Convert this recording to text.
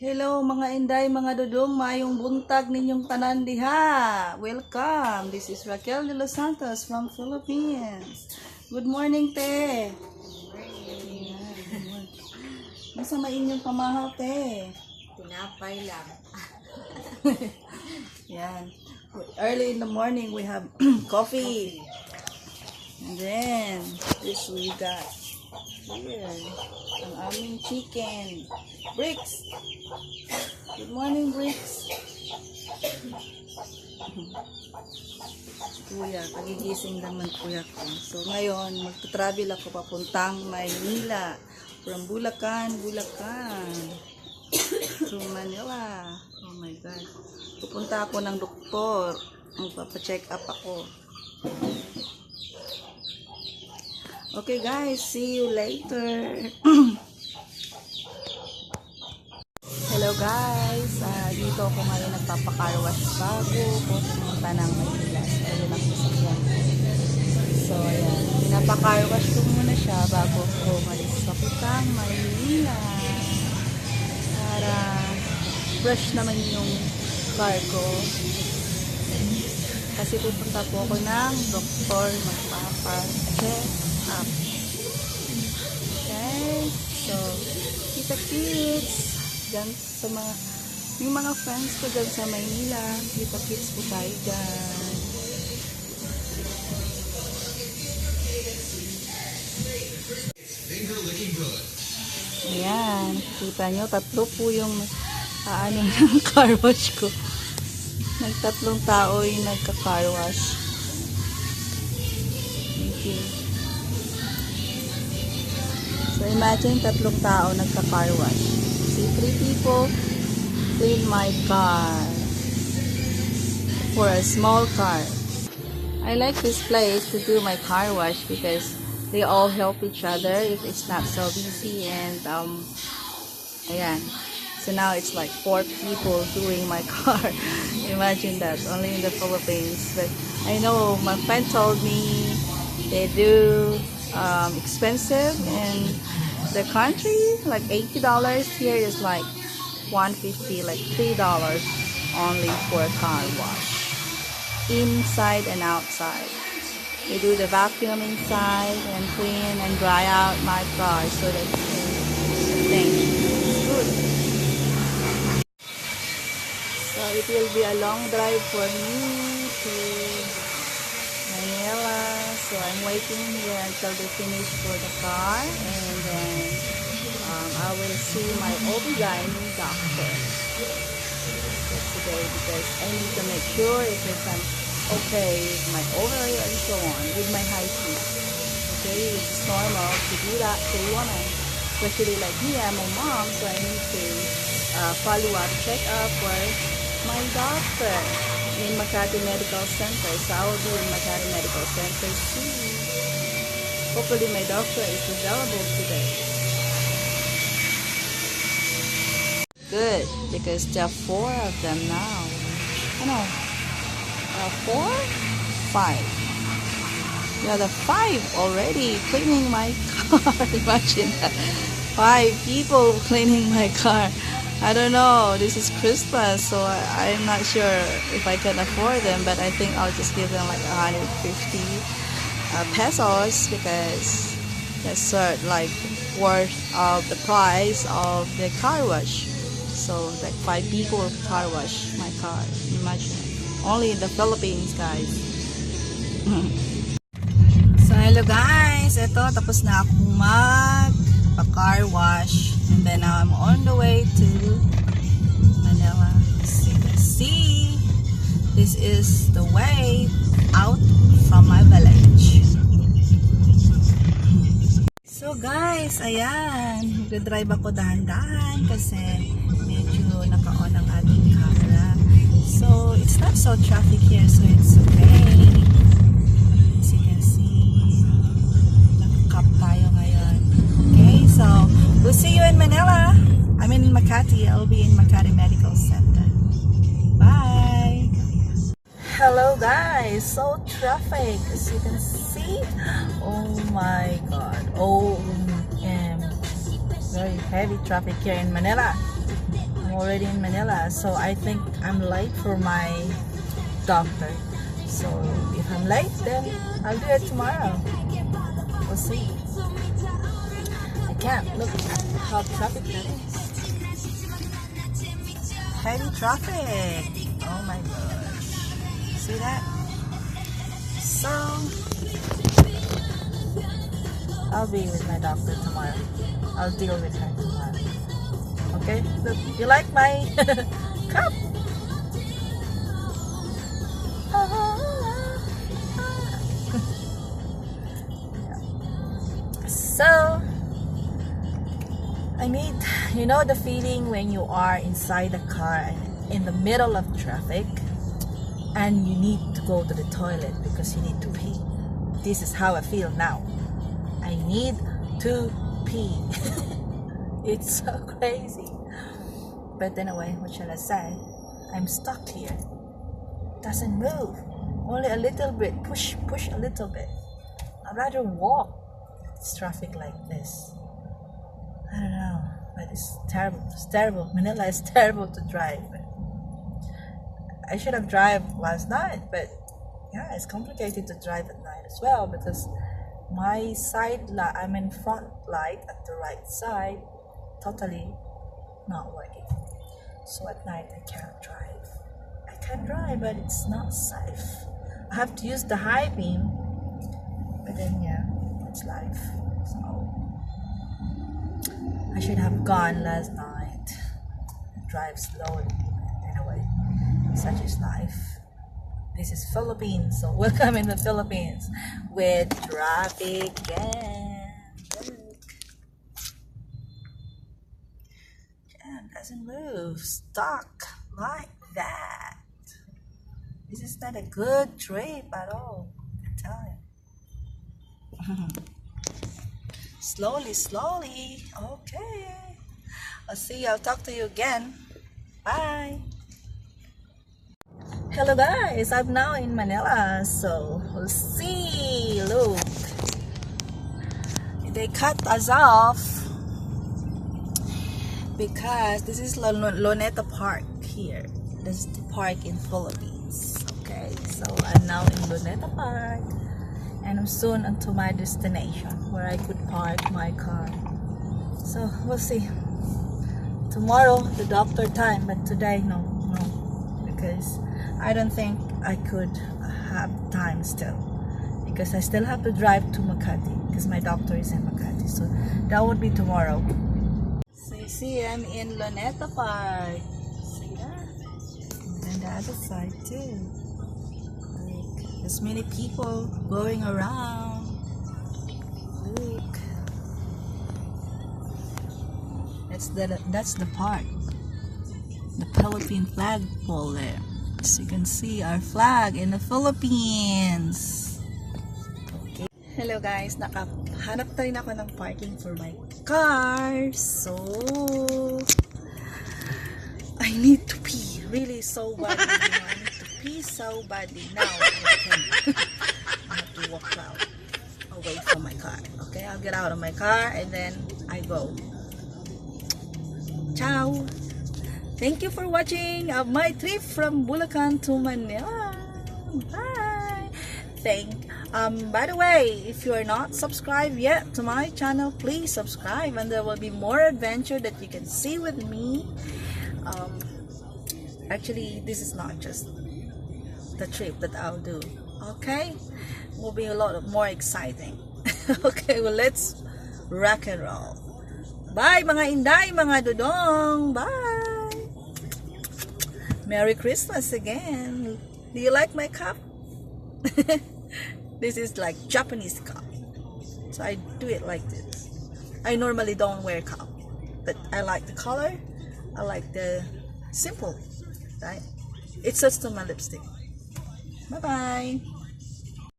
Hello mga Inday, mga dodong, mayong buntag ninyong tanan diha. Welcome. This is Raquel Delos Santos from Philippines. Good morning, te. Good morning. Masa mainyong pamahaw, te? Tinapay lang. Yan. Early in the morning, we have coffee. And then, this we got here. Ang aming chicken. Bricks. Good morning, Bricks. Kuya, kagigising naman kuya ko. So, ngayon, magta-travel ako papuntang Maynila. From Bulacan Bulacan to Manila. Oh my God. Pupunta ako ng doktor. Magpapacheck up ako. Okay guys, see you later. Hello guys, dito ako ngayon nagpapakarwash bago ko pumunta ng Manila. So, ayun ang sasakyan ko. So, ayan. Pinapakarwash ko muna siya bago ko umalis sa putang Manila. Para fresh naman yung car ko. Kasi pupunta po ako ng doktor magpapacheck up. Okay, so kita-kits dyan sa yung mga friends ko dyan sa Maynila, kita-kits po tayo dyan. Ayan, kita nyo, tatlo po yung ng car wash ko. Nagtatlong tao yung nagka-car wash. Okay. So imagine tatlong tao nagka-car wash. See, 3 people clean my car for a small car. I like this place to do my car wash because they all help each other if it's not so busy, and ayan. So now it's like 4 people doing my car. Imagine that, only in the Philippines. But I know my friend told me they do expensive in the country, like $80. Here is like $150, like $3 only for a car wash, inside and outside. They do the vacuum inside and clean and dry out my car so that it's good. So it will be a long drive for me to Manila. So I'm waiting here until they finish for the car, and then I will see my OB-GYN doctor today because I need to make sure if I'm okay with my ovary and so on, with my height. Okay, it's normal to do that to a woman, especially like me. I'm a mom, so I need to follow up, check up for my doctor in Makati Medical Center. So I will be in Makati Medical Center soon. Hopefully my doctor is available today. Good, because there are 4 of them now. Oh no, 4? 5. Yeah, the 5 already cleaning my car. Imagine that. 5 people cleaning my car. I don't know, this is Christmas, so I'm not sure if I can afford them, but I think I'll just give them like 150 pesos because that's like worth of the price of the car wash. So like 5 people car wash my car. Imagine, only in the Philippines, guys. So hello guys, ito tapos na akong mag-car wash, and then now I'm on the way to Manila. As you can see, this is the way out from my village. So guys, ayan, mag-drive ako dahan-dahan kasi medyo naka-on ang ating camera. So it's not so traffic here, so it's okay. As you can see, naka-cap tayo ngayon. Okay, so we'll see you in Manila. I'm in Makati. I'll be in Makati Medical Center. Bye! Hello guys! So traffic, as you can see. Oh my God. OMG. Very heavy traffic here in Manila. already in Manila, so I think I'm late for my doctor. So if I'm late, then I'll do it tomorrow. We'll see. I can't look at how traffic that is. Heavy traffic. Oh my gosh. See that? So I'll be with my doctor tomorrow. I'll deal with her tomorrow. Okay? Look, you like my cup? So I need, you know the feeling when you are inside the car in the middle of traffic and you need to go to the toilet because you need to pee. This is how I feel now. I need to pee. It's so crazy. But anyway, what shall I say? I'm stuck here. Doesn't move. Only a little bit. Push a little bit. I'd rather walk. It's traffic like this. I don't know, but it's terrible. It's terrible. Manila is terrible to drive. I should have driven last night, but yeah, it's complicated to drive at night as well because my side light, I mean front light at the right side, totally not working. So at night I can't drive. I can drive, but it's not safe. I have to use the high beam, but then yeah, it's life. So I should have gone last night. Drive slowly. Anyway, such is life. This is Philippines, so welcome in the Philippines with traffic jam. Look. Jam doesn't move. Stuck like that. This is not a good trip at all. I tell you. Slowly. Okay. I'll see you. I'll talk to you again. Bye. Hello guys, I'm now in Manila, so we'll see. Look, they cut us off because this is Luneta Park here. This is the park in Philippines. Okay, so I'm now in Luneta Park and I'm soon onto my destination where I could park my car. So we'll see. Tomorrow the doctor time, but today no, because I don't think I could have time still, because I still have to drive to Makati because my doctor is in Makati, so that would be tomorrow. So you see, I'm in Luneta Park. See that? And then the other side too. Like, there's many people going around. Look, that's the park. The Philippine flag pole there. So you can see our flag in the Philippines. Okay. Hello guys, nakahanap na rin ako ng parking for my car. So I need to pee really so badly. I need to pee so badly. Now I have to walk out away from my car. Okay, I'll get out of my car and then I go. Ciao. Thank you for watching my trip from Bulacan to Manila. Bye. By the way, if you are not subscribed yet to my channel, please subscribe, and there will be more adventure that you can see with me. Actually, this is not just the trip that I'll do. Okay, will be a lot of more exciting. Okay, well, let's rock and roll. Bye mga Inday, mga dodong. Bye. Merry Christmas again. Do you like my cup? This is like Japanese cup, so I do it like this. I normally don't wear cup, but I like the color. I like the simple, right? It's just on my lipstick. Bye bye.